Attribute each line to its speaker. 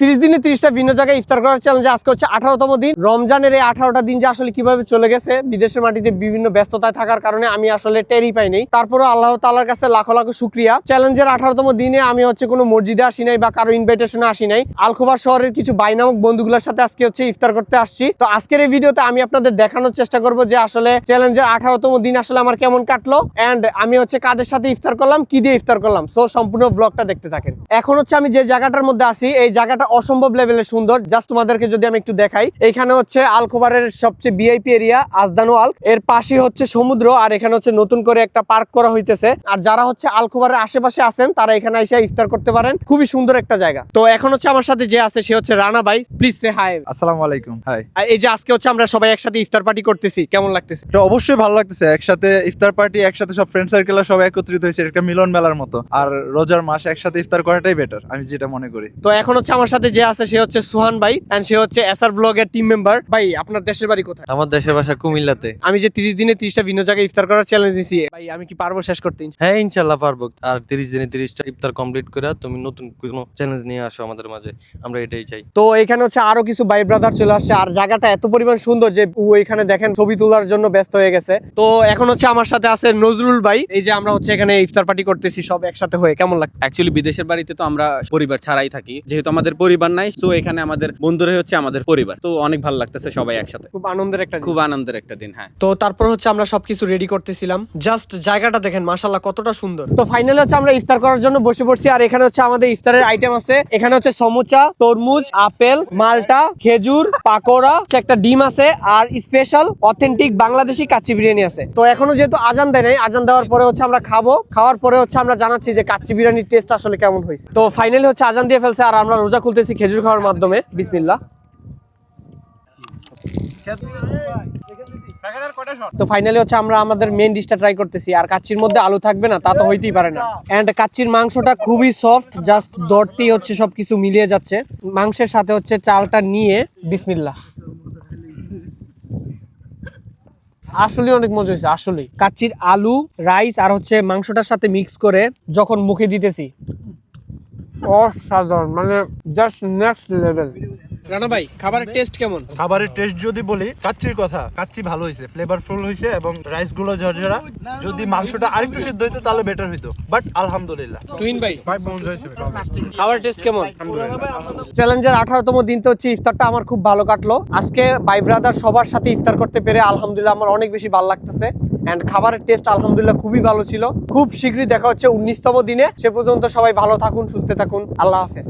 Speaker 1: 30 দিনে 30টা ভিন্ন জায়গায় ইফতার করার চ্যালেঞ্জে আজকে হচ্ছে 18তম দিন। রমজানের এই 18টা দিন যে আসলে কিভাবে চলে গেছে বিদেশের মাটিতে বিভিন্ন ব্যস্ততায় থাকার কারণে আমি আসলে টেরই পাইনি। তারপরও আল্লাহ তাআলার কাছে লাখো লাখো শুকরিয়া। চ্যালেঞ্জের 18তম দিনে আমি হচ্ছে কোনো মসজিদে আসি নাই বা কারো ইনভাইটেশনে আসি নাই। আলখোবার শহরের কিছু বাই নামক বন্ধুগুলোর সাথে আজকে হচ্ছে ইফতার করতে আসছি। তো আজকের এই ভিডিওতে আমি আপনাদের দেখানোর চেষ্টা করব যে আসলে চ্যালেঞ্জের 18তম দিন আসলে আমার কেমন কাটলো এন্ড আমি হচ্ছে কাদের সাথে ইফতার করলাম, কি দিয়ে ইফতার করলাম। সো সম্পূর্ণ ব্লগটা দেখতে থাকেন। এখন হচ্ছে আমি যে জায়গাটার মধ্যে আছি এই জায়গাটা অসম্ভব লেভেলের সুন্দর। জাস্ট তোমাদেরকে যদি আমি একটু দেখাই, এখানে হচ্ছে আলখোবারের সবচেয়ে ভিআইপি এরিয়া আজদান ওয়াল, এর পাশে হচ্ছে সমুদ্র, আর এখানে হচ্ছে নতুন করে একটা পার্ক করা হইতেছে। আর যারা হচ্ছে আলখোবারের আশেপাশে আছেন তারা এখানে এসে ইফতার করতে পারেন। খুবই সুন্দর একটা জায়গা। তো এখন হচ্ছে আমার সাথে যে আছে সে হচ্ছে রানা ভাই। প্লিজ সে হাই।
Speaker 2: আসসালামু আলাইকুম। হাই।
Speaker 1: এই যে আজকে হচ্ছে আমরা সবাই একসাথে ইফতার পার্টি করতেছি, কেমন লাগতেছে?
Speaker 2: এটা অবশ্যই ভালো লাগতেছে, একসাথে ইফতার পার্টি, একসাথে সব ফ্রেন্ড সার্কেল সব একত্রিত হয়েছে, একটা মিলন মেলার মতো। আর রোজার মাস একসাথে ইফতার করাটাই বেটার, আমি যেটা মনে করি।
Speaker 1: তো এখন হচ্ছে আমার সাথে যে আছে সে হচ্ছে সুহান ভাই এন্ড সে হচ্ছে এসআর ব্লগের টিম মেম্বার। ভাই আপনার দেশের বাড়ি কোথায়?
Speaker 3: আমার দেশের ভাষা কুমিল্লাতে।
Speaker 1: আমি যে 30 দিনে 30টা ভিন্ন জায়গায় ইফতার করার চ্যালেঞ্জ দিছি, ভাই আমি কি পারবো শেষ করতে?
Speaker 3: হ্যাঁ ইনশাল্লাহ পারবো। আর 30 দিনে 30টা ইফতার কমপ্লিট করে তুমি নতুন কোনো চ্যালেঞ্জ নিয়ে আসো আমাদের মাঝে, আমরা এটাই চাই।
Speaker 1: তো এখানে হচ্ছে আরো কিছু ভাই ব্রাদার চলে আসছে, আর জায়গাটা এত পরিমাণ সুন্দর যে ও এখানে দেখেন ছবি তোলার জন্য ব্যস্ত হয়ে গেছে। তো এখন হচ্ছে আমার সাথে আছে নজরুল ভাই। এই যে আমরা হচ্ছে এখানে ইফতার পার্টি করতেছি সব একসাথে হয়ে, কেমন লাগছে?
Speaker 4: অ্যাকচুয়ালি বিদেশের বাড়িতে তো আমরা পরিবার ছাড়াই থাকি, যেহেতু আমাদের পরিবার নাই, তো এখানে আমাদের বন্ধুরাই হচ্ছে আমাদের পরিবার। তো অনেক ভালো লাগতেছে সবাই একসাথে,
Speaker 1: খুব আনন্দের একটা
Speaker 4: খুব আনন্দের একটা দিন। হ্যাঁ,
Speaker 1: তো তারপর হচ্ছে আমরা সবকিছু রেডি করতেছিলাম। জাস্ট জায়গাটা দেখেন মাশাআল্লাহ কতটা সুন্দর। তো ফাইনালি হচ্ছে আমরা ইফতার করার জন্য বসে পড়ছি। আর এখানে হচ্ছে আমাদের ইফতারের আইটেম আছে। এখানে হচ্ছে সমুচা, তরমুজ, আপেল, মালটা, খেজুর, পাকোড়া, একটা ডিম আছে, আর স্পেশাল অথেন্টিক বাংলাদেশি কাচ্চি বিরিয়ানি আছে। তো এখনো যেহেতু আজান দেয় নাই, আজান দেওয়ার পরে হচ্ছে আমরা খাবো। খাওয়ার পরে হচ্ছে আমরা জানাচ্ছি যে কাচ্চি বিরিয়ানির টেস্ট আসলে কেমন হয়েছে। তো ফাইনালি হচ্ছে আজান দিয়ে ফেলছে আর আমরা রোজা খুলতেছি খেজুর খাওয়ার মাধ্যমে। বিসমিল্লাহ। তো ফাইনালি হচ্ছে আমরা আমাদের মেইন ডিশটা ট্রাই করতেছি। আর কাচ্চির মধ্যে আলু থাকবে না তা তো হইতেই পারে না। এন্ড কাচ্চির মাংসটা খুবই সফট, জাস্ট দরতেই হচ্ছে সবকিছু মিলিয়ে যাচ্ছে। মাংসের সাথে হচ্ছে চালটা নিয়ে বিসমিল্লাহ। আসলে অনেক মজা হয়েছে। আসলে কাচ্চির আলু, রাইস আর হচ্ছে মাংসটার সাথে মিক্স করে যখন মুখে দিতেছি, অসাধারণ, মানে জাস্ট নেক্সট লেভেল। রানা ভাই খাবারের টেস্ট কেমন?
Speaker 2: খাবারের টেস্ট যদি বলি, কাচ্চির কথা, কাচ্চি ভালো হয়েছে, ফ্লেভারফুল হয়েছে এবং রাইস গুলো ঝরঝরা। যদি মাংসটা আরেকটু সিদ্ধ হইতো তাহলে বেটার হইতো, বাট আলহামদুলিল্লাহ।
Speaker 1: তুহিন ভাই খাবার টেস্ট কেমন? চ্যালেঞ্জের 18তম দিনতে হচ্ছে ইফতারটা আমার খুব ভালো কাটলো। আজকে ভাই ব্রাদার সবার সাথে ইফতার করতে পেরে আলহামদুলিল্লাহ আমার অনেক বেশি ভালো লাগতেছে। এন্ড খাবারের টেস্ট আলহামদুলিল্লাহ খুবই ভালো ছিল। খুব শীঘ্রই দেখা হচ্ছে 19তম দিনে। সে পর্যন্ত সবাই ভালো থাকুন, সুস্থ থাকুন। আল্লাহ হাফেজ।